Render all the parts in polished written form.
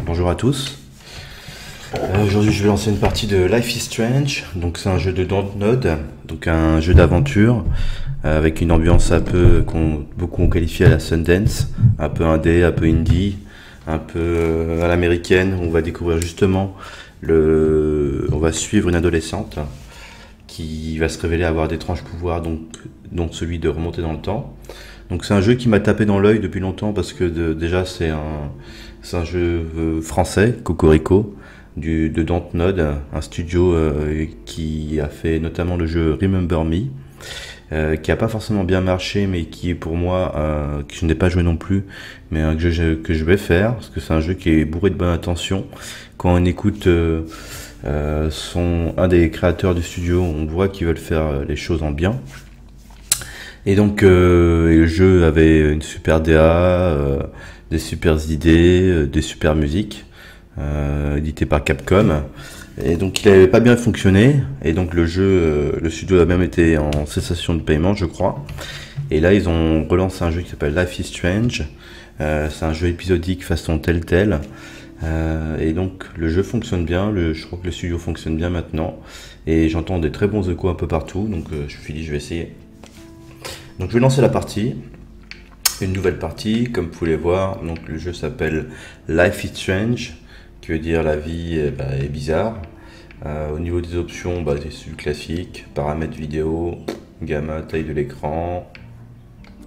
Bonjour à tous. Aujourd'hui, je vais lancer une partie de Life is Strange. Donc, c'est un jeu de Dontnod, donc un jeu d'aventure avec une ambiance un peu qu'on beaucoup ont qualifié à la Sundance, un peu indé, un peu indie, un peu à l'américaine. On va découvrir justement on va suivre une adolescente qui va se révéler avoir d'étranges pouvoirs, dont celui de remonter dans le temps. Donc c'est un jeu qui m'a tapé dans l'œil depuis longtemps parce que déjà c'est un jeu français, Cocorico, de Dontnod, un studio qui a fait notamment le jeu Remember Me, qui a pas forcément bien marché, mais qui est pour moi, que je n'ai pas joué non plus, mais que je vais faire, parce que c'est un jeu qui est bourré de bonnes intentions. Quand on écoute un des créateurs du studio, on voit qu'ils veulent faire les choses en bien. Et donc le jeu avait une super DA, des super idées, des super musiques, édité par Capcom. Et donc il n'avait pas bien fonctionné. Et donc le studio a même été en cessation de paiement, je crois. Et là ils ont relancé un jeu qui s'appelle Life is Strange. C'est un jeu épisodique façon Telltale. Et donc le jeu fonctionne bien, je crois que le studio fonctionne bien maintenant. Et j'entends des très bons échos un peu partout. Donc je me suis dit je vais essayer. Donc je vais lancer la partie, une nouvelle partie, comme vous pouvez voir. Donc le jeu s'appelle Life is Strange, qui veut dire la vie est bizarre. Au niveau des options, c'est du classique, paramètres vidéo, gamma, taille de l'écran.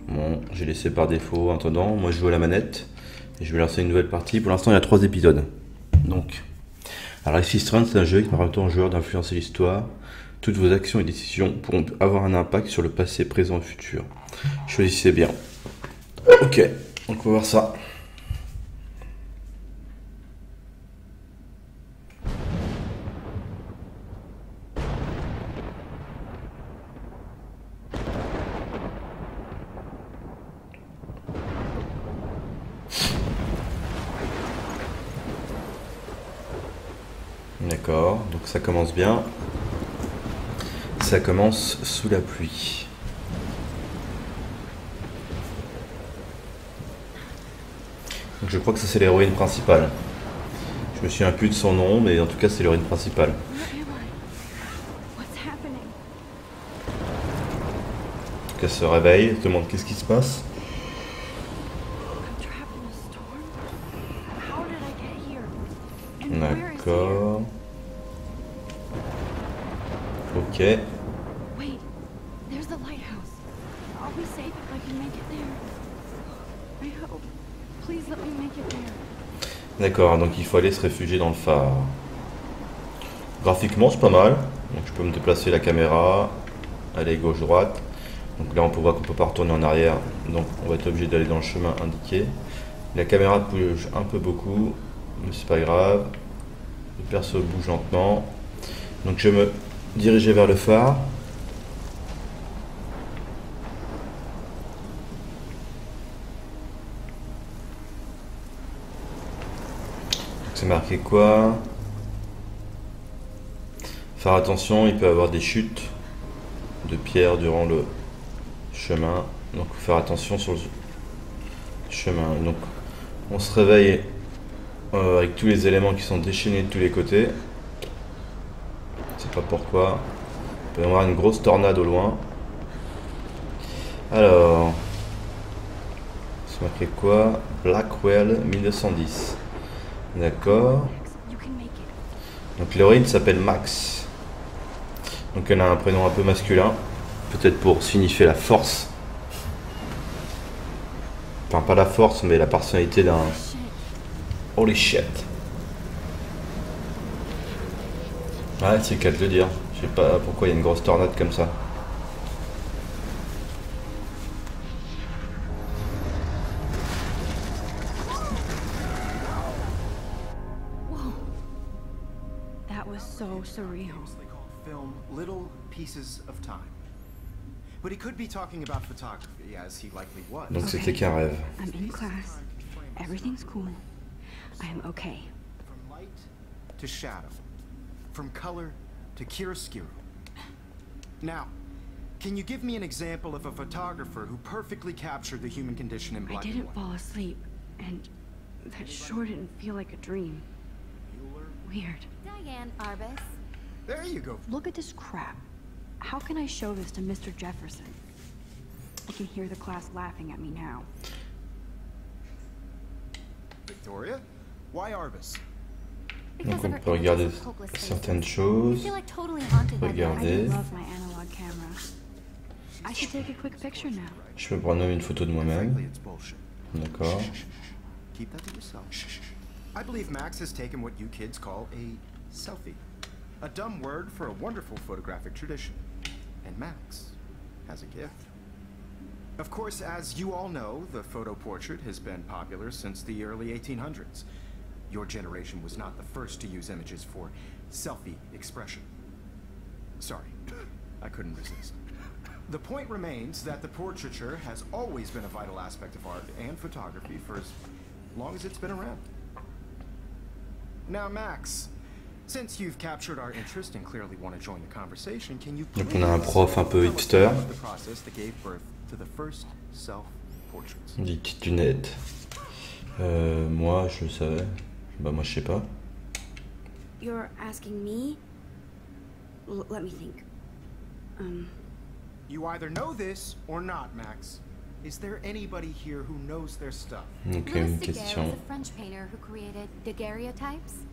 Bon, j'ai laissé par défaut. En attendant, moi je joue à la manette et je vais lancer une nouvelle partie. Pour l'instant, il y a 3 épisodes. Donc, alors Life is Strange, c'est un jeu qui permet aux joueurs d'influencer l'histoire. Toutes vos actions et décisions pourront avoir un impact sur le passé, présent et futur. Choisissez bien. Ok, donc on va voir ça. D'accord, donc ça commence bien. Ça commence sous la pluie. Donc je crois que ça c'est l'héroïne principale. Je me souviens plus de son nom, mais en tout cas c'est l'héroïne principale. En tout cas, elle se réveille, elle se demande qu'est-ce qui se passe. D'accord. Ok. Wait, there's the lighthouse. I'll be safe if I can make it there. I hope. Please let me make it there. D'accord, donc il faut aller se réfugier dans le phare. Graphiquement, c'est pas mal. Donc je peux me déplacer la caméra, aller gauche-droite. Donc là, on peut voir qu'on peut pas retourner en arrière. Donc on va être obligé d'aller dans le chemin indiqué. La caméra bouge un peu beaucoup, mais c'est pas grave. Le perso bouge lentement. Donc je vais me diriger vers le phare. C'est marqué quoi? Faire attention, il peut y avoir des chutes de pierres durant le chemin. Donc faut faire attention sur le chemin. Donc on se réveille avec tous les éléments qui sont déchaînés de tous les côtés. Je sais pas pourquoi. Il peut y avoir une grosse tornade au loin. Alors, c'est marqué quoi? Blackwell 1910. D'accord. You can make it. Donc l'héroïne s'appelle Max. Donc elle a un prénom un peu masculin. Peut-être pour signifier la force. Enfin pas la force, mais la personnalité d'un... Shit. Holy shit. Ouais, c'est le cas de le dire. Je sais pas pourquoi il y a une grosse tornade comme ça. Whoa. That was so surreal. Famously called film Little Pieces of Time. But he could be talking about photography, as he likely was. Donc c'était qu'un rêve. I'm in class. Everything's cool. I am okay. From light to shadow, from color to chiaroscuro. Now, can you give me an example of a photographer who perfectly captured the human condition in I black and didn't white? fall asleep, and That sure didn't feel like a dream. Weird. Diane Arbus. There you go. Look at this crap. How can I show this to Mr. Jefferson? I can hear the class laughing at me now. Victoria? Why Arbus? Donc on peut regarder certaines choses, I regarder. love my analog camera. I should take a quick picture now. Je peux prendre une photo de moi-même. Frankly, it's bullshit. D'accord. Keep that to yourself. I believe Max has taken what you kids call a selfie. A dumb word for a wonderful photographic tradition. And Max has a gift. Of course, as you all know, the photo portrait has been popular since the early 1800s. Your generation was not the first to use images for selfie expression. Sorry, I couldn't resist. The point remains that the portraiture has always been a vital aspect of art and photography for as long as it's been around. Now, Max, since you've captured our interest and clearly want to join the conversation, can you please Donc on a un prof un peu hipster. the process that gave birth to the first self-portraits? Des petites lunettes. Moi, je le savais. Bah moi, je sais pas. You're asking me? Let me think. You either know this or not, Max. Is there anybody here who knows their stuff? Donc Louis une Daguerre question. was a French painter who created daguerreotypes,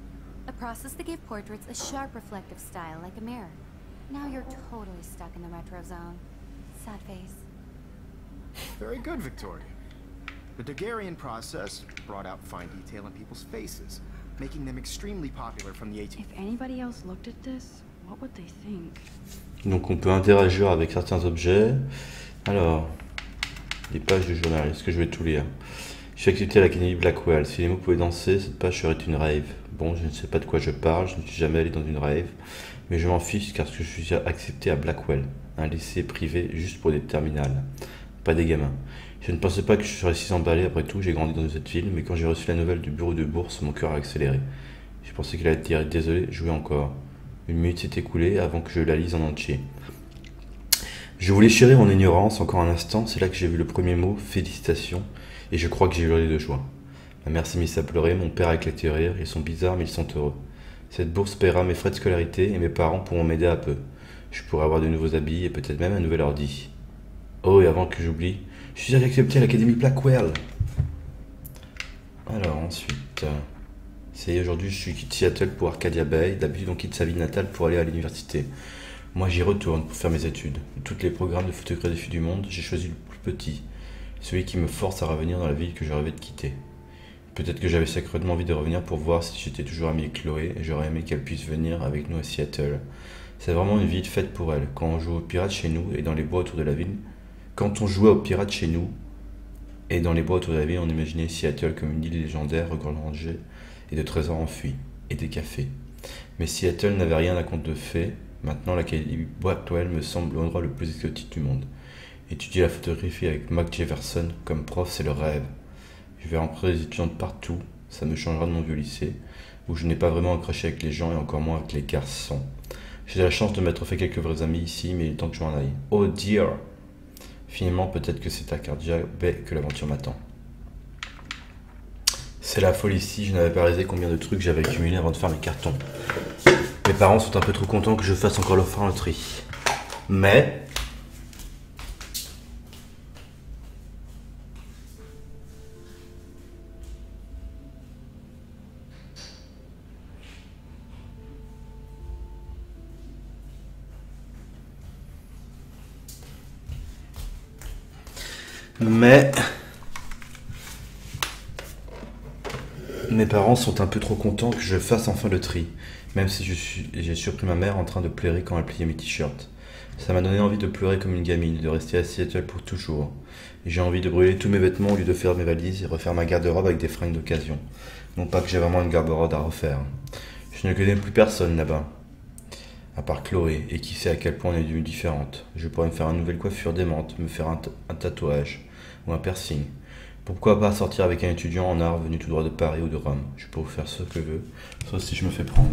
a process that gave portraits a sharp reflective style like a mirror. Now you're totally stuck in the retro zone. Sad face. Very good, Victoria. The Daguerrean process brought out fine detail in people's faces, making them extremely popular from the 18th. If anybody else looked at this, what would they think? Donc on peut interagir avec certains objets. Alors, les pages du journal, est-ce que je vais tout lire? Je suis accepté à l'Académie Blackwell. Si les mots pouvaient danser, cette page serait une rave. Bon, je ne sais pas de quoi je parle, je ne suis jamais allé dans une rave, mais je m'en fiche car je suis accepté à Blackwell, un lycée privé juste pour des terminales, pas des gamins. Je ne pensais pas que je serais si emballé, après tout, j'ai grandi dans cette ville, mais quand j'ai reçu la nouvelle du bureau de bourse, mon cœur a accéléré. Je pensais qu'il allait dire désolé, jouez encore. Une minute s'est écoulée avant que je la lise en entier. Je voulais chérir mon ignorance encore un instant, c'est là que j'ai vu le premier mot, félicitations, et je crois que j'ai hurlé de joie. Ma mère s'est mise à pleurer, mon père a éclaté de rire, ils sont bizarres mais ils sont heureux. Cette bourse paiera mes frais de scolarité et mes parents pourront m'aider un peu. Je pourrai avoir de nouveaux habits et peut-être même un nouvel ordi. Oh, et avant que j'oublie, je suis accepté à l'Académie Blackwell. Alors ensuite, c'est aujourd'hui je suis quitte Seattle pour Arcadia Bay, d'habitude on quitte sa ville natale pour aller à l'université. Moi j'y retourne pour faire mes études. De tous les programmes de photographie du monde, j'ai choisi le plus petit, celui qui me force à revenir dans la ville que je rêvais de quitter. Peut-être que j'avais sacrément envie de revenir pour voir si j'étais toujours ami avec Chloé et j'aurais aimé qu'elle puisse venir avec nous à Seattle. C'est vraiment une ville faite pour elle. Quand on joue aux pirates chez nous et dans les bois autour de la ville, quand on jouait aux pirates chez nous et dans les bois autour de la ville, on imaginait Seattle comme une île légendaire regorgée et de trésors enfuis et des cafés. Mais Seattle n'avait rien à conte de fées. Maintenant, l'Académie Blackwell me semble l'endroit le plus exotique du monde. Étudier la photographie avec Mac Jefferson comme prof, c'est le rêve. Je vais rencontrer des étudiants de partout, ça me changera de mon vieux lycée, où je n'ai pas vraiment accroché avec les gens et encore moins avec les garçons. J'ai la chance de m'être fait quelques vrais amis ici, mais il est temps que je m'en aille. Oh dear! Finalement, peut-être que c'est à Arcadia Bay que l'aventure m'attend. C'est la folie ici, je n'avais pas réalisé combien de trucs j'avais accumulé avant de faire mes cartons. Mes parents sont un peu trop contents que je fasse encore leur faire le tri. Mais... Mes parents sont un peu trop contents que je fasse enfin le tri, même si j'ai surpris ma mère en train de pleurer quand elle pliait mes t-shirts. Ça m'a donné envie de pleurer comme une gamine, de rester à Seattle pour toujours. J'ai envie de brûler tous mes vêtements au lieu de faire mes valises et refaire ma garde-robe avec des fringues d'occasion. Non pas que j'ai vraiment une garde-robe à refaire. Je ne connais plus personne là-bas, à part Chloé, et qui sait à quel point on est devenues différentes. Je pourrais me faire une nouvelle coiffure démente, me faire un tatouage ou un piercing. Pourquoi pas sortir avec un étudiant en art venu tout droit de Paris ou de Rome? Je peux vous faire ce que je veux, sauf si je me fais prendre.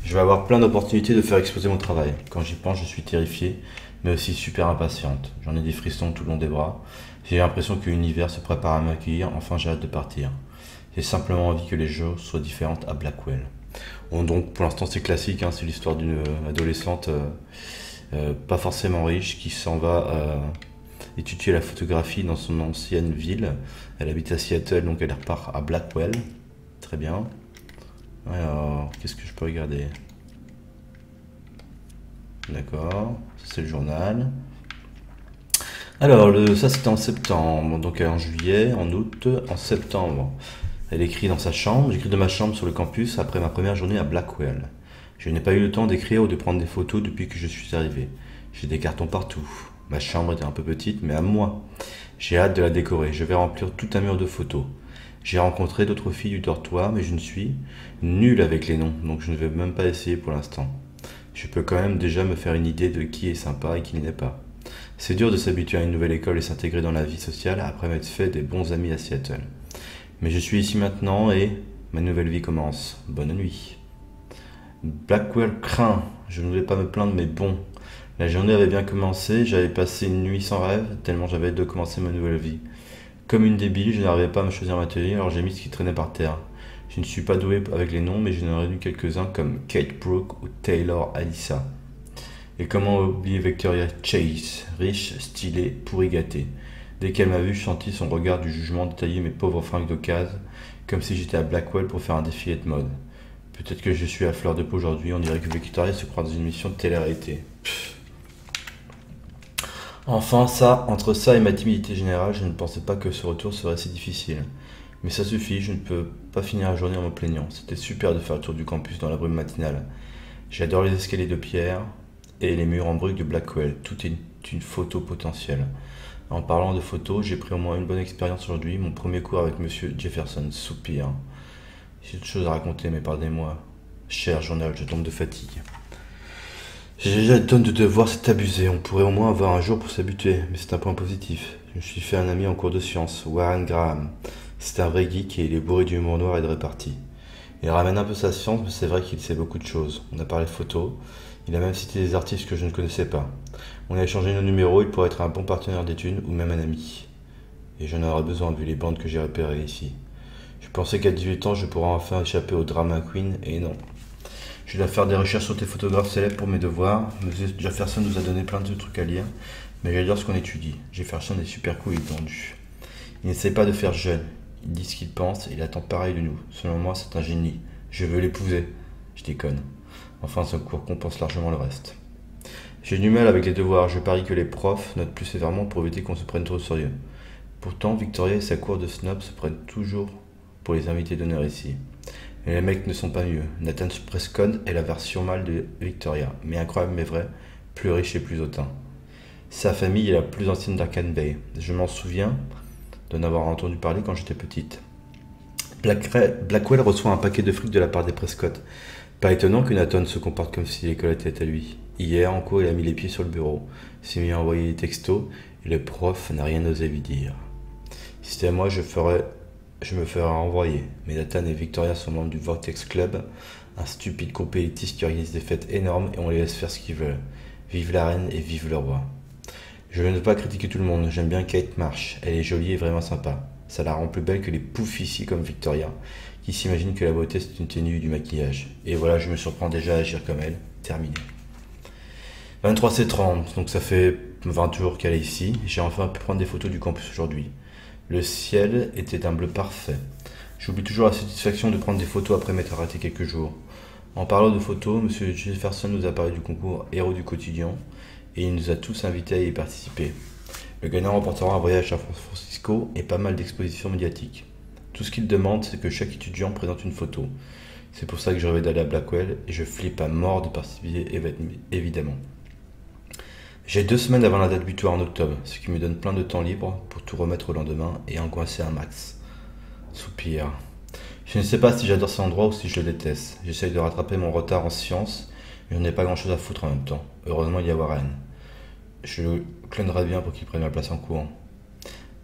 Je vais avoir plein d'opportunités de faire exposer mon travail. Quand j'y pense, je suis terrifiée, mais aussi super impatiente. J'en ai des frissons tout le long des bras. J'ai l'impression que l'univers se prépare à m'accueillir, enfin j'ai hâte de partir. J'ai simplement envie que les choses soient différentes à Blackwell. Bon, donc pour l'instant c'est classique, hein, c'est l'histoire d'une adolescente pas forcément riche qui s'en va étudier la photographie dans son ancienne ville. Elle habite à Seattle, donc elle repart à Blackwell. Très bien. Alors, qu'est-ce que je peux regarder? D'accord, ça c'est le journal. Alors, ça c'était en septembre, donc en juillet, en août, en septembre. Elle écrit dans sa chambre, j'écris de ma chambre sur le campus après ma première journée à Blackwell. Je n'ai pas eu le temps d'écrire ou de prendre des photos depuis que je suis arrivé. J'ai des cartons partout. Ma chambre était un peu petite, mais à moi. J'ai hâte de la décorer, je vais remplir tout un mur de photos. J'ai rencontré d'autres filles du dortoir, mais je ne suis nul avec les noms, donc je ne vais même pas essayer pour l'instant. Je peux quand même déjà me faire une idée de qui est sympa et qui n'est pas. C'est dur de s'habituer à une nouvelle école et s'intégrer dans la vie sociale après m'être fait des bons amis à Seattle. Mais je suis ici maintenant et ma nouvelle vie commence. Bonne nuit. Blackwell craint. Je ne vais pas me plaindre, mais bon. La journée avait bien commencé, j'avais passé une nuit sans rêve, tellement j'avais hâte de commencer ma nouvelle vie. Comme une débile, je n'arrivais pas à me choisir ma tenue, alors j'ai mis ce qui traînait par terre. Je ne suis pas doué avec les noms, mais j'en ai retenu quelques-uns comme Kate Brooke ou Taylor Alyssa. Et comment oublier Victoria Chase, riche, stylée, pourri gâtée. Dès qu'elle m'a vu, je sentis son regard du jugement détailler mes pauvres fringues d'occasion, comme si j'étais à Blackwell pour faire un défilé de mode. Peut-être que je suis à fleur de peau aujourd'hui, on dirait que Victoria se croit dans une mission de télé-réalité. Enfin, entre ça et ma timidité générale, je ne pensais pas que ce retour serait si difficile. Mais ça suffit, je ne peux pas finir la journée en me plaignant. C'était super de faire le tour du campus dans la brume matinale. J'adore les escaliers de pierre et les murs en briques de Blackwell. Tout est une photo potentielle. En parlant de photos, j'ai pris au moins une bonne expérience aujourd'hui. Mon premier cours avec Monsieur Jefferson. Soupir. J'ai d'autres choses à raconter, mais pardonnez-moi. Cher journal, je tombe de fatigue. J'ai déjà une tonne de devoirs, c'est abusé. On pourrait au moins avoir un jour pour s'habituer, mais c'est un point positif. Je me suis fait un ami en cours de sciences, Warren Graham. C'est un vrai geek et il est bourré d'humour noir et de répartie. Il ramène un peu sa science, mais c'est vrai qu'il sait beaucoup de choses. On a parlé photos, il a même cité des artistes que je ne connaissais pas. On a échangé nos numéros, il pourrait être un bon partenaire d'études ou même un ami. Et j'en aurais besoin vu les bandes que j'ai repérées ici. Je pensais qu'à 18 ans, je pourrais enfin échapper au drama queen, et non. Je dois faire des recherches sur tes photographes célèbres pour mes devoirs. M. Jefferson nous a donné plein de trucs à lire, mais j'adore ce qu'on étudie. Jefferson est super cool et tendu. Il n'essaie pas de faire jeune. Il dit ce qu'il pense et il attend pareil de nous. Selon moi, c'est un génie. Je veux l'épouser. Je déconne. Enfin, ce cours compense largement le reste. J'ai du mal avec les devoirs. Je parie que les profs notent plus sévèrement pour éviter qu'on se prenne trop au sérieux. Pourtant, Victoria et sa cour de snob se prennent toujours pour les invités d'honneur ici. Et les mecs ne sont pas mieux. Nathan Prescott est la version mâle de Victoria, mais incroyable mais vrai, plus riche et plus hautain. Sa famille est la plus ancienne d'Arcane Bay. Je m'en souviens d'en avoir entendu parler quand j'étais petite. Blackwell reçoit un paquet de fric de la part des Prescott. Pas étonnant que Nathan se comporte comme si l'école était à lui. Hier, en cours, il a mis les pieds sur le bureau, s'est mis à envoyer des textos, et le prof n'a rien osé lui dire. Si c'était à moi, je me ferais renvoyer. Mais Nathan et Victoria sont membres du Vortex Club, un stupide groupe élitiste qui organise des fêtes énormes et on les laisse faire ce qu'ils veulent. Vive la reine et vive le roi. Je ne veux pas critiquer tout le monde, j'aime bien Kate Marsh, elle est jolie et vraiment sympa. Ça la rend plus belle que les poufs ici comme Victoria, qui s'imaginent que la beauté c'est une tenue du maquillage. Et voilà, je me surprends déjà à agir comme elle. Terminé. 23h30, donc ça fait 20 jours qu'elle est ici. J'ai enfin pu prendre des photos du campus aujourd'hui. Le ciel était d'un bleu parfait. J'oublie toujours la satisfaction de prendre des photos après m'être arrêté quelques jours. En parlant de photos, M. Jefferson nous a parlé du concours Héros du quotidien et il nous a tous invités à y participer. Le gagnant remportera un voyage à San Francisco et pas mal d'expositions médiatiques. Tout ce qu'il demande, c'est que chaque étudiant présente une photo. C'est pour ça que je rêvais d'aller à Blackwell et je flippe à mort de participer évidemment. J'ai 2 semaines avant la date butoir en octobre, ce qui me donne plein de temps libre pour tout remettre au lendemain et angoisser un max. Soupir. Je ne sais pas si j'adore cet endroit ou si je le déteste. J'essaye de rattraper mon retard en sciences, mais j'en ai pas grand chose à foutre en même temps. Heureusement, il y a Warren. Je le clonerai bien pour qu'il prenne ma place en cours.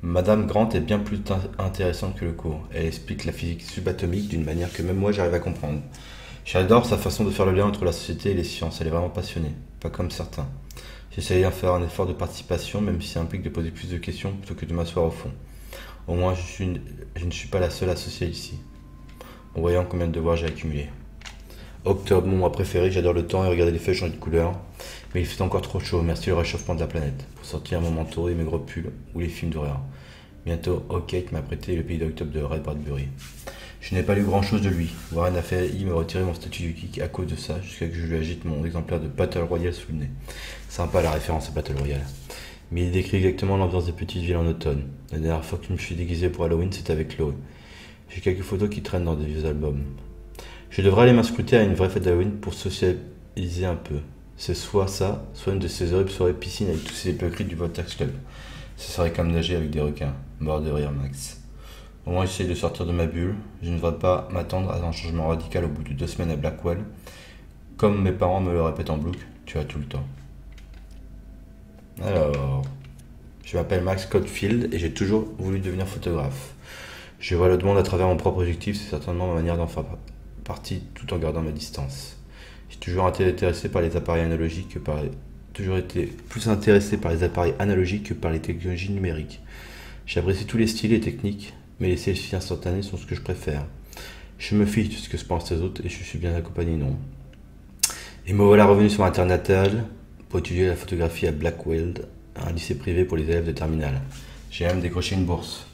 Madame Grant est bien plus intéressante que le cours. Elle explique la physique subatomique d'une manière que même moi j'arrive à comprendre. J'adore sa façon de faire le lien entre la société et les sciences. Elle est vraiment passionnée, pas comme certains. J'essaye de faire un effort de participation, même si ça implique de poser plus de questions plutôt que de m'asseoir au fond. Au moins, je ne suis pas la seule associée ici. En voyant combien de devoirs j'ai accumulé. Octobre, mon mois préféré, j'adore le temps et regarder les feuilles changer de couleur. Mais il fait encore trop chaud, merci au réchauffement de la planète. Pour sortir mon manteau et mes gros pulls, ou les films d'horreur. Bientôt, Kate m'a prêté Le Pays d'Octobre de Ray Bradbury. Je n'ai pas lu grand chose de lui. Warren a failli me retirer mon statut du geek à cause de ça, jusqu'à que je lui agite mon exemplaire de Battle Royale sous le nez. Sympa la référence à Battle Royale. Mais il décrit exactement l'ambiance des petites villes en automne. La dernière fois que je me suis déguisé pour Halloween, c'était avec Chloé. J'ai quelques photos qui traînent dans des vieux albums. Je devrais aller m'inscruter à une vraie fête d'Halloween pour socialiser un peu. C'est soit ça, soit une de ces horribles soirées piscine avec tous ces hypocrites du Vortex Club. Ce serait comme nager avec des requins. Mort de rire, Max. Au moins, j'essaie de sortir de ma bulle. Je ne devrais pas m'attendre à un changement radical au bout de 2 semaines à Blackwell. Comme mes parents me le répètent en boucle, tu as tout le temps. Alors, je m'appelle Max Cotfield et j'ai toujours voulu devenir photographe. Je vois le monde à travers mon propre objectif, c'est certainement ma manière d'en faire partie tout en gardant ma distance. J'ai toujours été intéressé par les appareils analogiques toujours été plus intéressé par les appareils analogiques que par les technologies numériques. J'apprécie tous les styles et techniques, mais les selfies instantanés sont ce que je préfère. Je me fiche de ce que se pensent les autres et je suis bien accompagné, non. Et me voilà revenu sur ma terre natale pour étudier la photographie à Blackwell, un lycée privé pour les élèves de terminale. J'ai même décroché une bourse.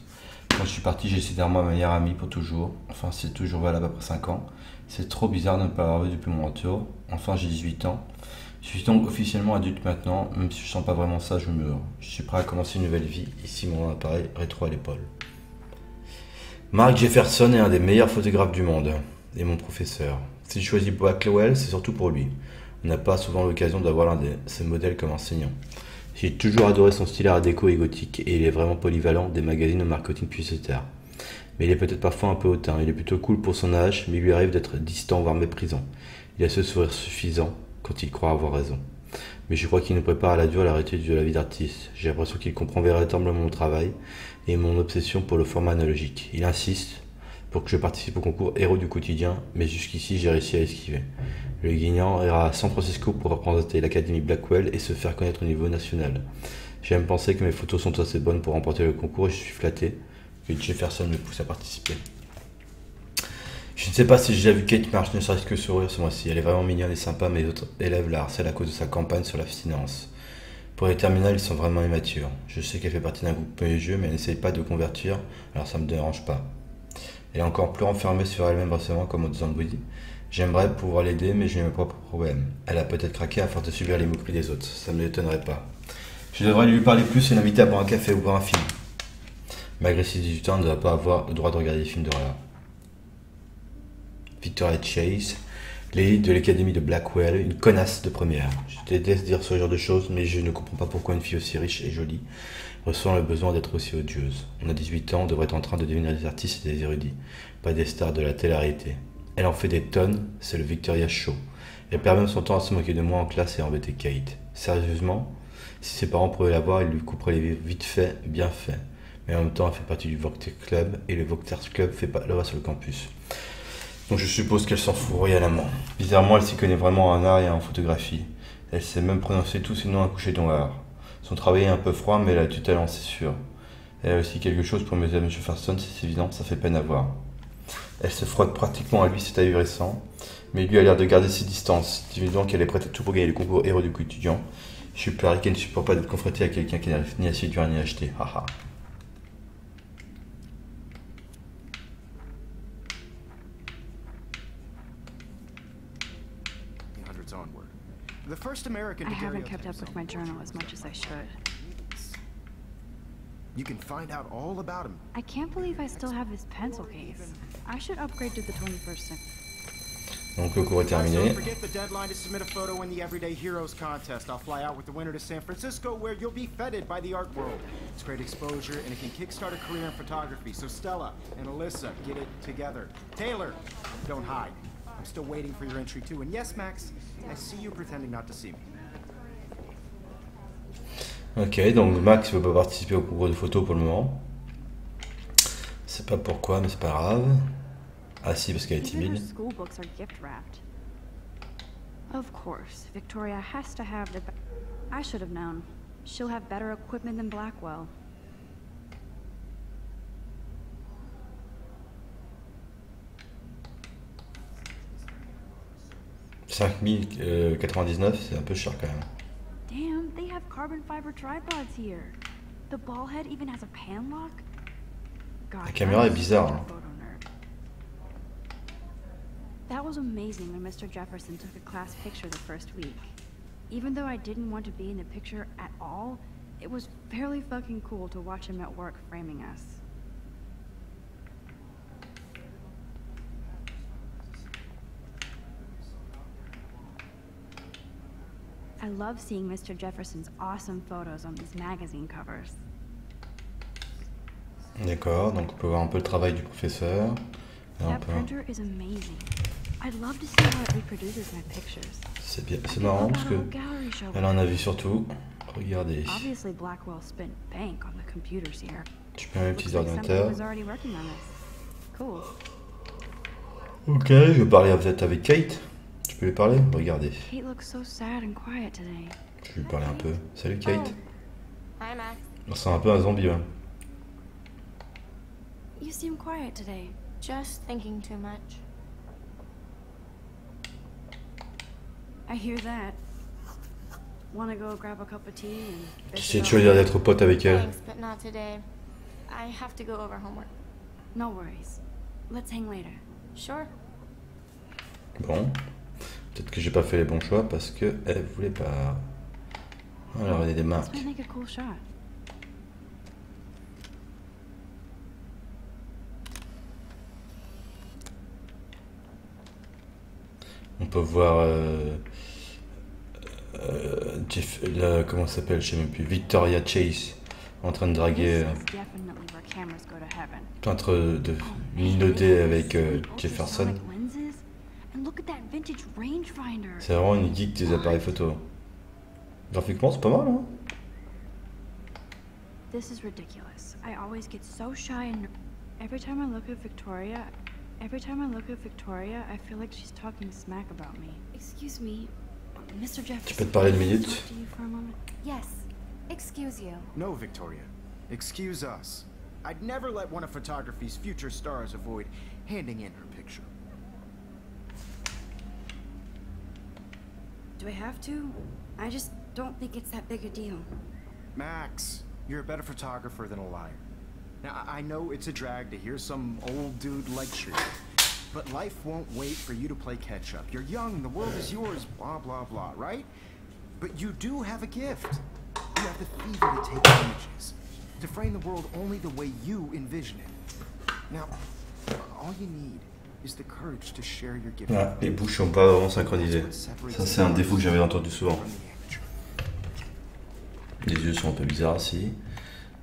Quand je suis parti, j'ai cédé à moi ma meilleure amie pour toujours. Enfin, c'est toujours valable après 5 ans. C'est trop bizarre de ne pas l'avoir vu depuis mon retour. Enfin, j'ai 18 ans. Je suis donc officiellement adulte maintenant, même si je sens pas vraiment ça, je meurs. Je suis prêt à commencer une nouvelle vie, ici mon appareil rétro à l'épaule. Mark Jefferson est un des meilleurs photographes du monde, et mon professeur. Si je choisis Blackwell, c'est surtout pour lui. On n'a pas souvent l'occasion d'avoir l'un de ses modèles comme enseignant. J'ai toujours adoré son style art déco et gothique, et il est vraiment polyvalent des magazines au marketing publicitaire. Mais il est peut-être parfois un peu hautain, il est plutôt cool pour son âge, mais il lui arrive d'être distant, voire méprisant. Il a ce sourire suffisant quand il croit avoir raison. Mais je crois qu'il nous prépare à la dure la réalité de la vie d'artiste. J'ai l'impression qu'il comprend véritablement mon travail et mon obsession pour le format analogique. Il insiste pour que je participe au concours Héros du quotidien, mais jusqu'ici j'ai réussi à esquiver. Le gagnant ira à San Francisco pour représenter l'Académie Blackwell et se faire connaître au niveau national. J'aime penser que mes photos sont assez bonnes pour remporter le concours et je suis flatté que Jefferson me pousse à participer. Je ne sais pas si j'ai déjà vu Kate Marsh ne serait-ce que sourire ce mois-ci. Elle est vraiment mignonne et sympa, mais les autres élèves la harcèlent à cause de sa campagne sur l'abstinence. Pour les terminales, ils sont vraiment immatures. Je sais qu'elle fait partie d'un groupe religieux, mais elle n'essaye pas de convertir, alors ça me dérange pas. Elle est encore plus renfermée sur elle-même récemment, comme au Zambouilly. J'aimerais pouvoir l'aider, mais j'ai mes propres problèmes. Elle a peut-être craqué à force de subir les moqueries des autres, ça ne m'étonnerait pas. Je devrais lui parler plus et l'inviter à boire un café ou voir un film. Malgré ses 18 ans, elle ne doit pas avoir le droit de regarder des films d'horreur. Victoria Chase, l'élite de l'académie de Blackwell, une connasse de première. Je déteste dire ce genre de choses, mais je ne comprends pas pourquoi une fille aussi riche et jolie ressent le besoin d'être aussi odieuse. On a 18 ans, on devrait être en train de devenir des artistes et des érudits, pas des stars de la télé-réalité. Elle en fait des tonnes, c'est le Victoria Show. Elle perd même son temps à se moquer de moi en classe et à embêter Kate. Sérieusement, si ses parents pouvaient la voir, ils lui couperaient les vite fait, bien fait. Mais en même temps, elle fait partie du Vortex Club, et le Vortex Club fait pas là-bas sur le campus. Donc je suppose qu'elle s'en fout royalement. Bizarrement, elle s'y connaît vraiment en art et en photographie. Elle sait même prononcer tous ses noms à coucher dans l'art. Son travail est un peu froid, mais elle a du talent, c'est sûr. Elle a aussi quelque chose pour M. Jefferson, c'est évident, ça fait peine à voir. Elle se frotte pratiquement à lui, c'est ahurissant. Mais lui a l'air de garder ses distances. C'est évident qu'elle est prête à tout pour gagner le concours Héros du quotidien. Je suis pari qu'elle ne supporte pas d'être confrontée à quelqu'un qui n'arrive ni à séduire ni à acheter. Haha. The first American I haven't daguerreotype kept up with my journal as much as I should. You can find out all about him. I can't believe I still have this pencil case. I should upgrade to the 21st century. Donc le cours est Guys, terminé. don't forget the deadline to submit a photo in the Everyday Heroes contest. I'll fly out with the winner to San Francisco, where you'll be feted by the art world. It's great exposure, and it can kickstart a career in photography. So Stella and Alyssa, get it together. Taylor, don't hide. I'm still waiting for your entry too. And yes, Max, I see you pretending not to see me. Ok, donc Max ne veut pas participer au concours de photos pour le moment. Je sais pas pourquoi, mais c'est pas grave. Ah si, parce qu'elle est Even her timide. school books are gift wrapped. Of course, Victoria has to have the. I should have known. She'll have better equipment than Blackwell. 5099, c'est un peu cher quand même. Damn, they have carbon fiber tripods here. The ball head even has a pan lock. God, La caméra est I'm bizarre, such a hein. photo nerd. That was amazing when Mr. Jefferson took a class picture the first week. Even though I didn't want to be in the picture at all, it was fairly fucking cool to watch him at work framing us. I love seeing Mr. Jefferson's awesome photos on these magazine covers. D'accord, donc on peut voir un peu le travail du professeur. Là, on That peut... printer is amazing. I'd love to see how it reproduces my pictures. C'est bien, c'est marrant parce que gallery show. elle en a vu sur tout. Regardez, Obviously, Blackwell spent bank on the computers here. je peux même Looks utiliser like somebody l'ordinateur. was already working on this. Cool. Ok, je vais parler peut-être avec Kate. Tu peux lui parler? Regardez, Kate looks so sad and quiet today. je vais lui parler un peu. Salut Kate. Hi, Max. On sent un peu un zombie, ouais. You seem quiet today. Just thinking too much. I hear that. Wanna go grab a cup of tea and... Tu sais, tu veux dire d'être pote avec elle. Thanks, but not today. I have to go over homework. No worries. Let's hang later. Sure. Bon, peut-être que j'ai pas fait les bons choix parce que elle voulait pas. Alors, il y a des This marques. might make a cool shot. On peut voir comment ça s'appelle, je sais même plus, Victoria Chase en train de draguer, This is definitely where cameras go to heaven. en train de minauder avec Jefferson. Ultrasonic lenses? And look at that vintage rangefinder. C'est vraiment une geek des appareils photo. Graphiquement, c'est pas mal, hein? This is ridiculous. I always get so shy and every time I look at Victoria, I feel like she's talking smack about me. Excuse me, Mr. Jefferson. Tu peux te parler une minute? Can I talk to you for a moment? Yes. Excuse you. No, Victoria. Excuse us. I'd never let one of photography's future stars avoid handing in her picture. Do I have to? I just don't think it's that big a deal. Max, you're a better photographer than a liar. Now, I know it's a drag to hear some old dude lecture you, but life won't wait for you to play catch-up. You're young, the world is yours, blah, blah, blah, right? But you do have a gift. You have the fever to take images, to frame the world only the way you envision it. Now, all you need is the courage to share your gift. Ah, les bouches sont pas vraiment synchronisées. Ça, c'est un défaut que j'avais entendu souvent. From the amateur. Les yeux sont un peu bizarres ici.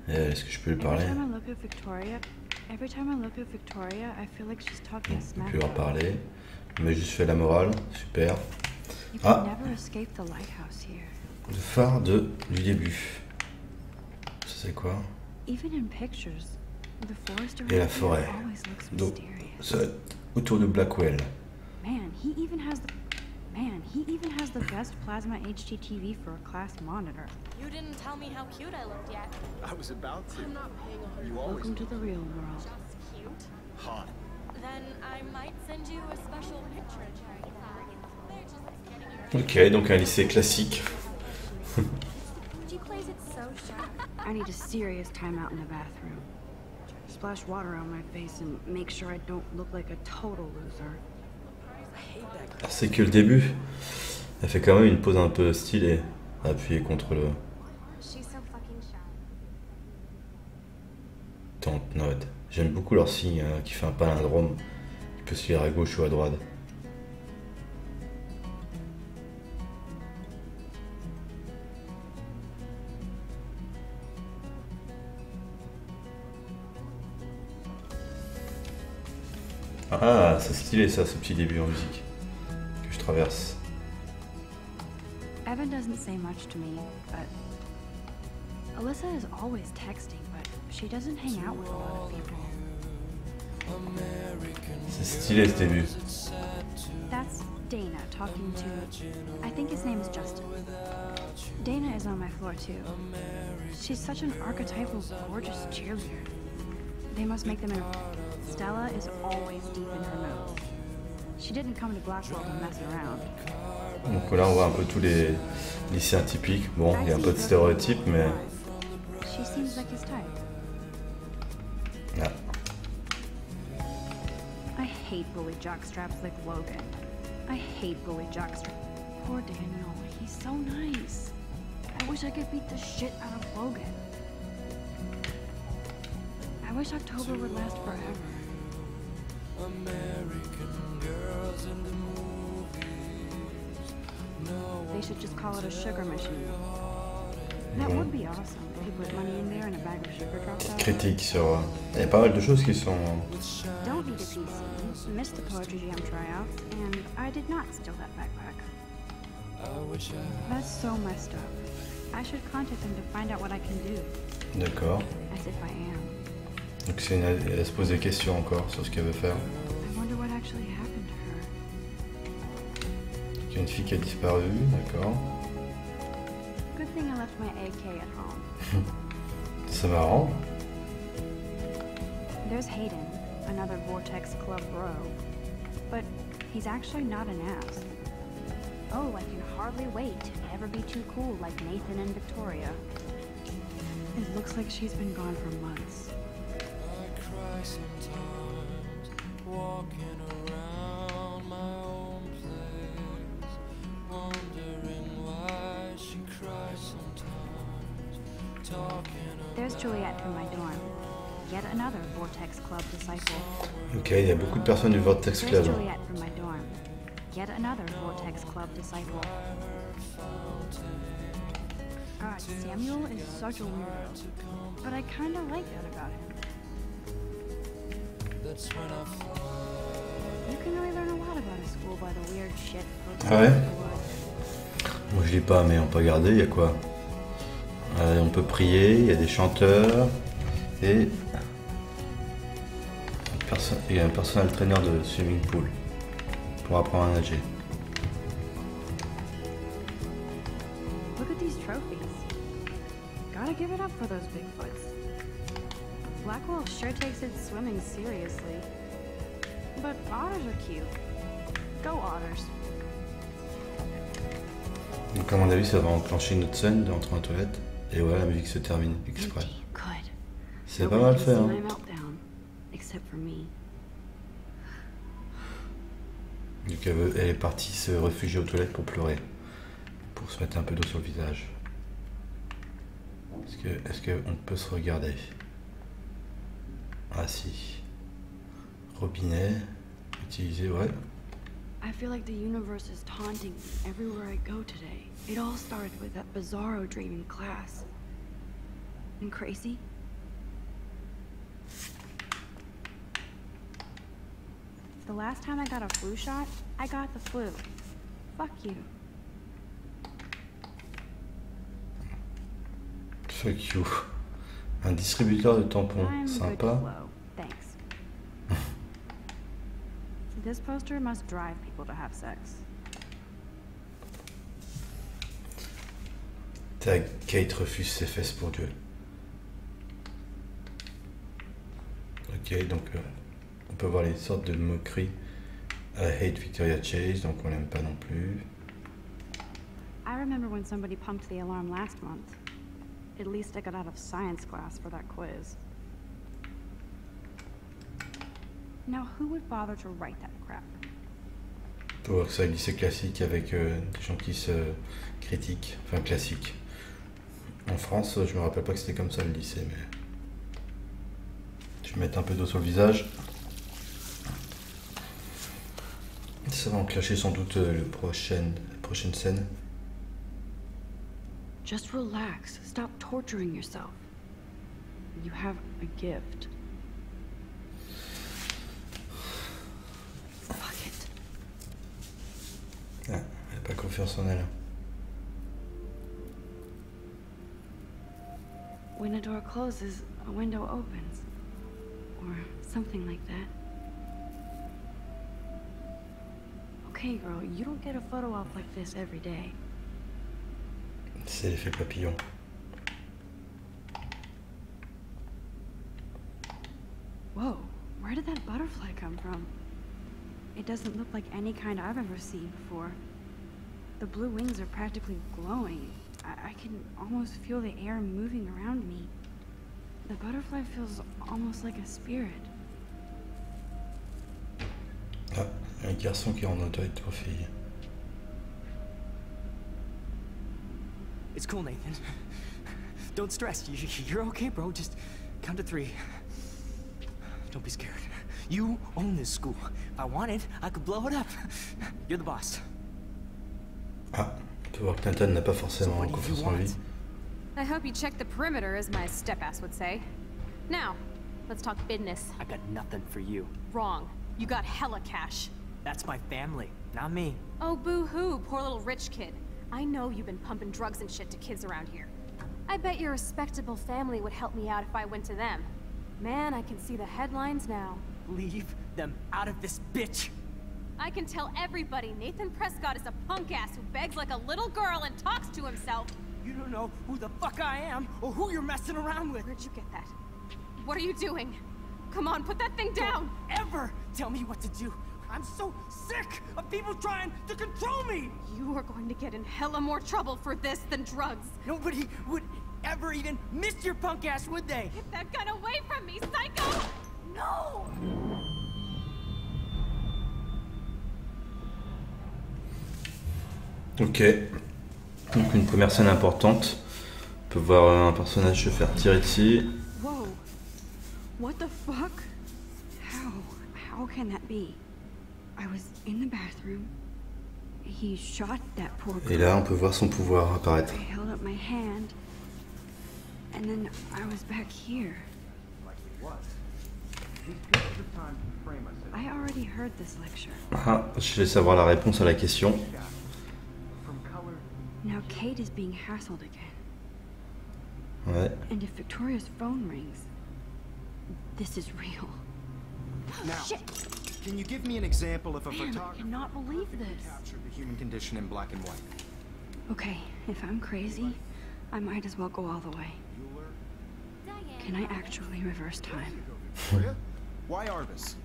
Est-ce que je peux lui parler? Every time I look at Victoria, I feel like she's talking On smack peut lui about me. reparler. Il m'a juste fait la morale. Super. You Ah. can never escape the lighthouse here. Le phare du début. Ça c'est quoi? Even in pictures, the forest Et la around forêt. here always looks Donc, mysterious. ça va être autour de Blackwell. Man, he even has the best plasma HDTV for a class monitor. You didn't tell me how cute I looked yet. I was about to. You always Welcome to the real world. Just cute. hot. Then I might send you a special picture. They're just getting you Ok, donc un lycée classique. She plays it so sharp. I need a serious timeout in the bathroom. Splash water on my face and make sure I don't look like a total loser. C'est que le début. Elle fait quand même une pose un peu stylée. Appuyée contre le She's so fucking shy. tente note. J'aime beaucoup leur signe qui fait un palindrome. Il peut se lire à gauche ou à droite. Ah, c'est stylé ça, ce petit début en musique que je traverse. Evan doesn't say much to me, but Alyssa is always texting, but she doesn't hang out with a lot of people. C'est stylé ce début. That's Dana talking to, I think his name is Justin. Dana is on my floor too. She's such an archetypal, gorgeous cheerleader. They must make them in. Stella is always deep in her notes. She didn't come to Blackwell to mess around. Donc là, on voit un peu tous les lycéens typiques. Bon, il y a un peu de stéréotypes, mais... She seems like his type. Ah. I hate bully jockstraps like Logan. I hate bully jockstraps. Poor Daniel, he's so nice. I wish I could beat the shit out of Logan. I wish October would last forever. They should just call it a sugar machine. That would be awesome if you put money in there and a bag of sugar drops out. Critique sur... Il y a pas mal de choses qui sont... Don't need a PC, missed the Poetry Jam tryouts, and I did not steal that backpack. That's so messed up. I should contact them to find out what I can do. D'accord. As if I am. Donc c'est elle se pose des questions encore sur ce qu'elle veut faire. I wonder what actually happened to her. Il y a une fille qui a disparu, d'accord. Good thing I left my AK at home. C'est marrant. There's Hayden, another Vortex Club bro. But he's actually not an ass. Oh, I can hardly wait to ever be too cool like Nathan and Victoria. It looks like she's been gone for months. There's Juliet from my dorm. Yet another Vortex Club disciple. Ok, il y a beaucoup de personnes du Vortex There's Club. Juliet from my dorm. Yet another Vortex Club disciple. Samuel is such a weirdo, but I kinda like that about him. You can really learn a lot about a school by the weird shit folks Ah ouais? do in the woods. Moi je lis pas, mais on peut regarder, il y a quoi? On peut prier, il y a des chanteurs et il y a un personal trainer de swimming pool pour apprendre à nager. Look at these trophies. Gotta give it up for those Bigfoots. Blackwell sure takes its swimming seriously. But otters are cute. Go otters. Donc à mon avis ça va enclencher une autre scène d'entrer en toilette et voilà la musique se termine exprès. Good. C'est pas mal fait hein. My meltdown, except for me. Donc elle est partie se réfugier aux toilettes pour pleurer, pour se mettre un peu d'eau sur le visage. Est-ce qu'on peut se regarder? Ah si. Robinet, utilisé, ouais. I feel like the universe is taunting me everywhere I go today. It all started with that bizarro dream in class. And crazy? The last time I got a flu shot, I got the flu. Fuck you. Fuck you. Un distributeur de tampons, I'm good sympa. flow. Thanks. This poster must drive people to have sex. Tag, Kate refuse ses fesses pour Dieu. Ok, donc on peut voir les sortes de moqueries. I hate Victoria Chase, donc on l'aime pas non plus. I remember when somebody pumped the alarm last month. At least I got out of science class for that quiz. Now, who would bother to write that crap? Faut voir que c'est un lycée classique avec des gens qui se critiquent, enfin classique. En France, je me rappelle pas que c'était comme ça le lycée, mais je vais mettre un peu d'eau sur le visage. Ça va enclencher sans doute la prochaine scène. Just relax. Stop torturing yourself. You have a gift. Fuck it. Ah, elle n'a pas confiance en elle. When a door closes, a window opens. Or something like that. Okay, girl, you don't get a photo op like this every day. C'est l'effet papillon. Whoa, where did that butterfly come from? It doesn't look like any kind I've ever seen before. The blue wings are practically glowing. I can almost feel the air moving around me. The butterfly feels almost like a spirit. Ah, un garçon qui est en auto avec 3 filles. It's cool, Nathan. Don't stress. You're okay, bro. Just count to 3. Don't be scared. You own this school. If I wanted, I could blow it up. You're the boss. Ah, tu vois que Nathan n'a pas forcément confiance en lui. I hope you check the perimeter, as my step-ass would say. Now, let's talk business. I got nothing for you. Wrong. You got hella cash. That's my family, not me. Oh, boo-hoo, poor little rich kid. I know you've been pumping drugs and shit to kids around here. I bet your respectable family would help me out if I went to them. Man, I can see the headlines now. Leave them out of this bitch. I can tell everybody Nathan Prescott is a punk-ass who begs like a little girl and talks to himself. You don't know who the fuck I am or who you're messing around with. Where'd you get that? What are you doing? Come on, put that thing down! Don't ever tell me what to do. I'm so sick of people trying to control me! You are going to get in hella more trouble for this than drugs. Nobody would ever even miss your punk ass, would they? Get that gun away from me, psycho! No! Ok. Donc une première scène importante. On peut voir un personnage se faire tirer dessus. Whoa. What the fuck? How can that be? I was in the bathroom. He shot that poor girl. Et là, on peut voir son pouvoir apparaître. I held up my hand. And then I was back here. I already heard this lecture. Ah, je vais savoir la réponse à la question. Now Kate is being hassled again. Ouais. And if Victoria's phone rings, this is real. Now, Shit! can you give me an example of a Man, I photographer cannot believe who this. captured the human condition in black and white? Okay, if I'm crazy, I might as well go all the way. Can I actually reverse time? Victoria? Why Arbus?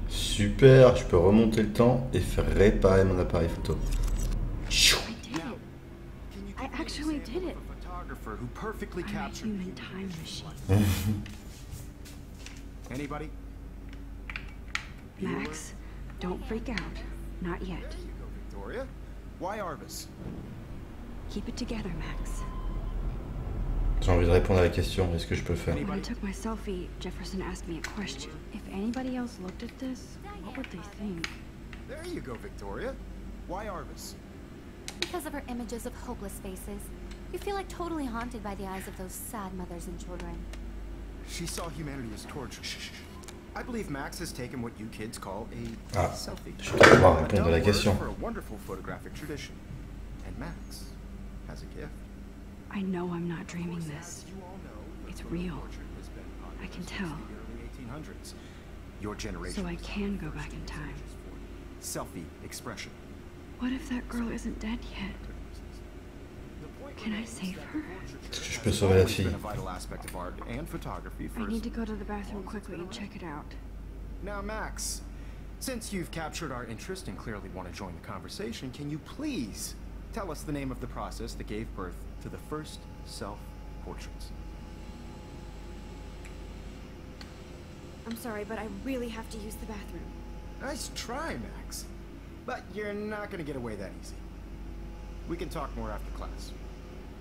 Super, je peux remonter le temps et faire réparer mon appareil photo. Chou. I did it. Can you I give me an actually example did it. of a photographer who perfectly I'm a captured human time machine. Anybody? Max, don't freak out. Not yet. There you go, Victoria. Why Arbus? Keep it together, Max. J'ai envie de répondre à la question, est-ce que je peux le faire? When I took my selfie, Jefferson asked me a question. If anybody else looked at this, what would they think? There you go, Victoria. Why Arbus? Because of her images of hopeless faces, you feel like totally haunted by the eyes of those sad mothers and children. She saw humanity as torture. I believe Max has taken what you kids call a Ah, selfie. je dois pouvoir A répondre à dumb la word question. for a wonderful photographic tradition. And Max has a gift. I know I'm not dreaming this. You all know the It's photo real. portrait has been popular I can since tell. the early 1800s. Your generation. So I was can go the back in first time. Selfie expression. What if that girl isn't dead yet? Can I save her? Est-ce que je peux sauver la fille? Been a vital aspect of art and photography I first. need to go to the bathroom quickly and check it out. Now, Max, since you've captured our interest and clearly want to join the conversation, can you please tell us the name of the process that gave birth to the first self-portraits? I'm sorry, but I really have to use the bathroom. Nice try, Max. But you're not going to get away that easy. We can talk more after class.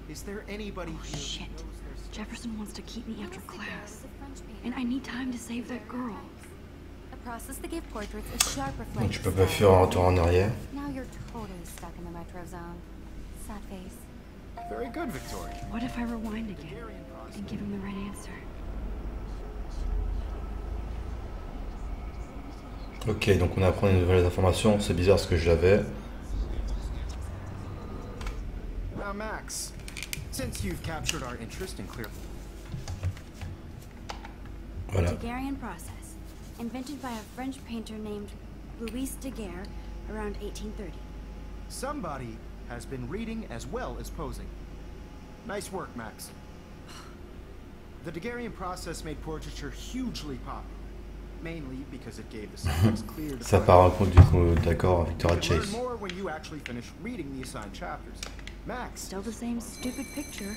Is there anybody Oh, here who shit. knows their Jefferson wants to keep me after Louis Daguerre class. was a French painter And I need time to save that girl. A process that gave portraits a sharp Donc reflective tu peux pas style. faire un retour en arrière. Now you're totally stuck in the retro zone. Sad face. Very good, Victoria. What if I rewind again and give him the right answer? Ok, donc on apprend une nouvelle information, c'est bizarre ce que je l'avais. Now, Max, since you've captured our interest and clearly... Voilà. Daguerrean process, invented by a French painter named Louis Daguerre around 1830. Somebody has been reading as well as posing. Nice work, Max. The Daguerrean process made portraiture hugely popular. mainly because it gave the subjects clear Ça defined part un compte d'accord avec Victoria You can learn Chase. more when you actually finish reading the assigned chapters. Max, Still the same stupid picture.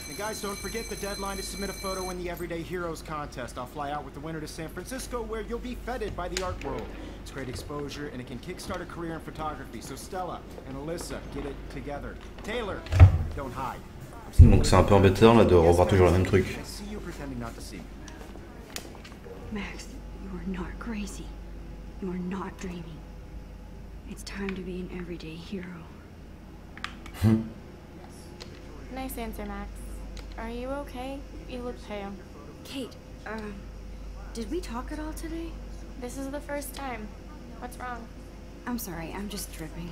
and guys, don't forget the deadline to submit a photo in the Everyday Heroes contest. I'll fly out with the winner to San Francisco, where you'll be feted by the art world. It's great exposure, and it can kickstart a career in photography. So Stella and Alyssa, get it together. Taylor, don't hide. Donc c'est un peu embêtant là de revoir toujours le même truc. I see you pretending not to see me. Max, you are not crazy. You are not dreaming. It's time to be an everyday hero. Nice answer, Max. Are you okay? You look pale. Kate, did we talk at all today? This is the first time. What's wrong? I'm sorry, I'm just tripping.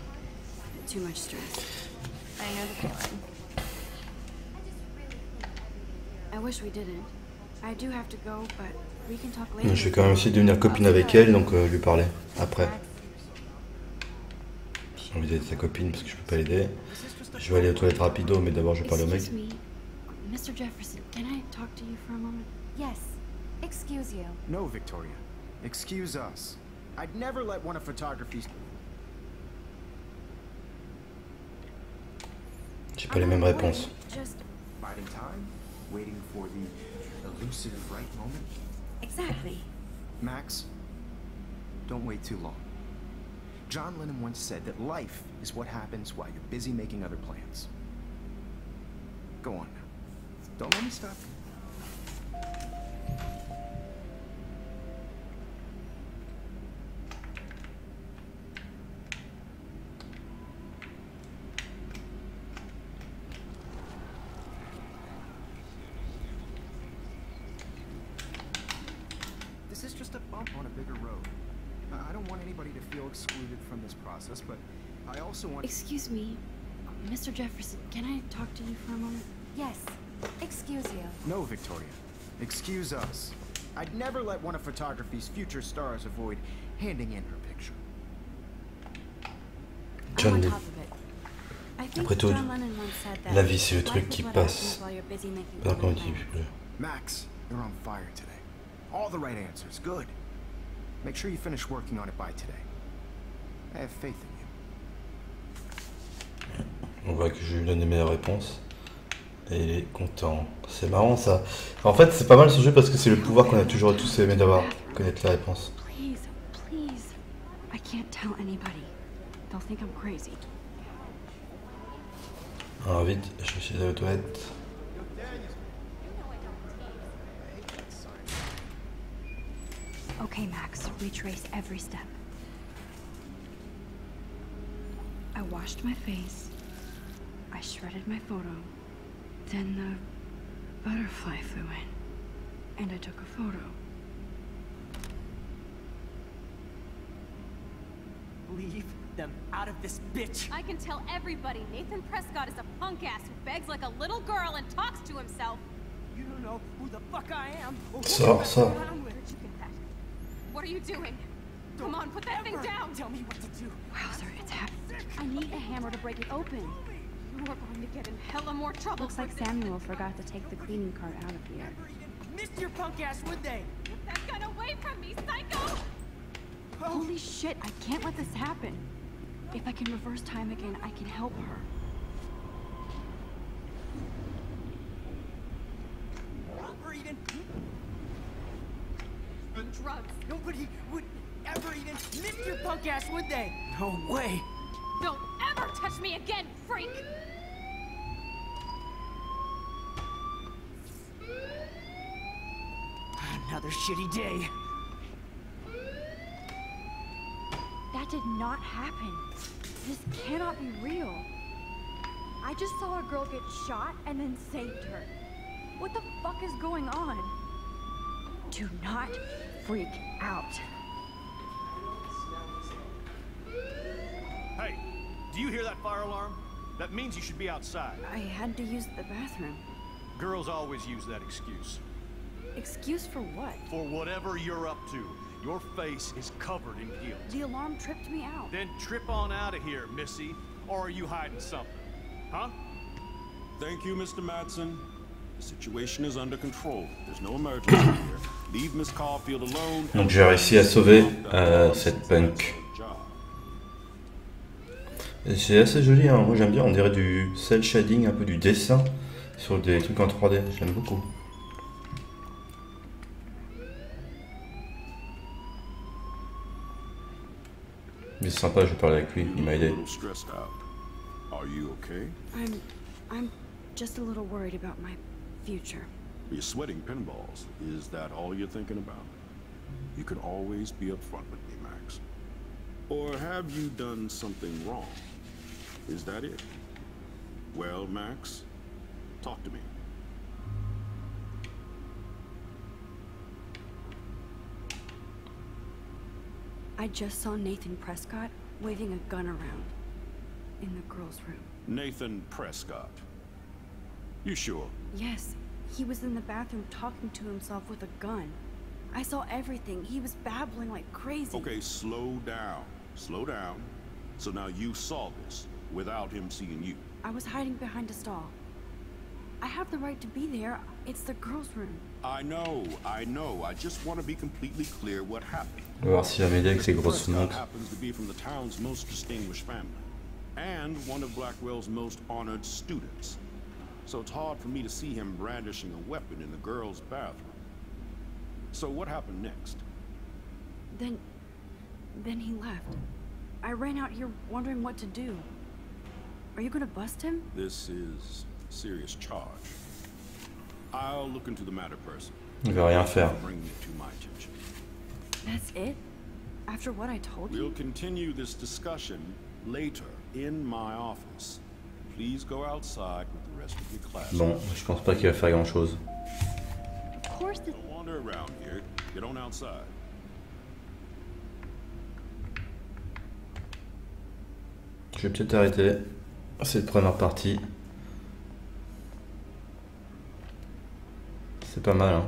Too much stress. I know the feeling. I wish we didn't. I do have to go, but we can talk later. Je vais quand même essayer de devenir copine avec elle, donc lui parler après. J'ai envie d'être sa copine parce que je peux pas l'aider. Je vais aller aux toilettes rapido, mais d'abord je vais parler au mec. Excuse me, Mr. Jefferson, can I talk to you for a moment? Yes. Excuse you. No, Victoria. Excuse us. I'd never let one of photography's... J'ai pas les mêmes réponses. Just Biding time, waiting for the elusive right moment. exactly. Max, don't wait too long. John Lennon once said that life is what happens while you're busy making other plans. Go on now. Don't let me stop you. This is just a bump on a bigger road. I don't want anybody to feel excluded from this process, but I also want... Excuse me, Mr. Jefferson, can I talk to you for a moment? Yes. Excuse you. No, Victoria. Excuse us. I'd never let one of photography's future stars avoid handing in her picture. I'm John on Lee. top of it. I think Après tout, John Lennon once said that la vie c'est le life truc is qui what passe. happens while you're busy making Pendant qu'on other dit plans. Max, you're on fire today. All the right answers. Good. Make sure you finish working on it by today. I have faith in you. On voit que je lui donne les meilleures réponses. Et il est content. C'est marrant ça. En fait, c'est pas mal ce jeu parce que c'est le pouvoir qu'on a toujours tous aimé d'avoir. Connaître les réponses. Please, please. I can't tell anybody. They'll think I'm crazy. Alors vite, je suis allé aux toilettes. Okay, Max, retrace every step. I washed my face. I shredded my photo. Then the butterfly flew in. And I took a photo. Leave them out of this bitch. I can tell everybody Nathan Prescott is a punk ass who begs like a little girl and talks to himself. You don't know who the fuck I am. Or who Sors, I'm sors. around with. Where'd you get that? What are you doing? Come on, put that thing Ever down! Tell me what to do. Wowzer, it's happening. I need a hammer to break it open. You are going to get in hella more trouble. Looks like Samuel forgot to take the cleaning cart out of here. Never even missed your punk ass, would they? Get that gun away from me, psycho! Holy shit, I can't let this happen. If I can reverse time again, I can help her. Ever even. Drugs. Nobody would ever even miss your punk ass, would they? No way. Don't ever touch me again, freak! Another shitty day. That did not happen. This cannot be real. I just saw a girl get shot and then saved her. What the fuck is going on? Do not freak out. Hey, do you hear that fire alarm? That means you should be outside. I had to use the bathroom. Girls always use that excuse. Excuse for what? For whatever you're up to, your face is covered in guilt. The alarm tripped me out. Then trip on out of here, Missy. Or are you hiding something? Huh? Thank you, Mr. Madsen. The situation is under control. There's no emergency here. Leave Miss Caulfield alone. Donc j'ai réussi à sauver cette punk. C'est assez joli, hein. Moi j'aime bien, on dirait du cel shading, un peu du dessin sur des trucs en 3D, j'aime beaucoup. Mais c'est sympa, je vais parler avec lui, il m'a aidé. Are you okay? I'm just a little worried about my future. You're sweating pinballs. Is that all you're thinking about? You can always be upfront with me, Max. Or have you done something wrong? Is that it? Well, Max, talk to me. I just saw Nathan Prescott waving a gun around in the girls' room. Nathan Prescott. You sure? Yes, he was in the bathroom talking to himself with a gun. I saw everything. He was babbling like crazy. Okay, slow down. Slow down. So now you saw this without him seeing you. I was hiding behind a stall. I have the right to be there. It's the girls' room. I know. I just want to be completely clear what happened. On va voir s'il va m'aider avec ses grosses Prescott montres. happens to be from the town's most distinguished family, and one of Blackwell's most honored students. So it's hard for me to see him brandishing a weapon in the girls' bathroom. So what happened next? Then he left. I ran out here wondering what to do. Are you gonna bust him? This is a serious charge. I'll look into the matter personally. Il va rien faire. Bring it to my attention. That's it? After what I told you? We'll continue this discussion later in my office. Please go outside with the rest of your class. Bon, je pense pas qu'il va faire grand chose. Of course the... Don't wander around here. Get on outside. Je vais peut-être arrêter cette première partie. C'est pas mal, hein.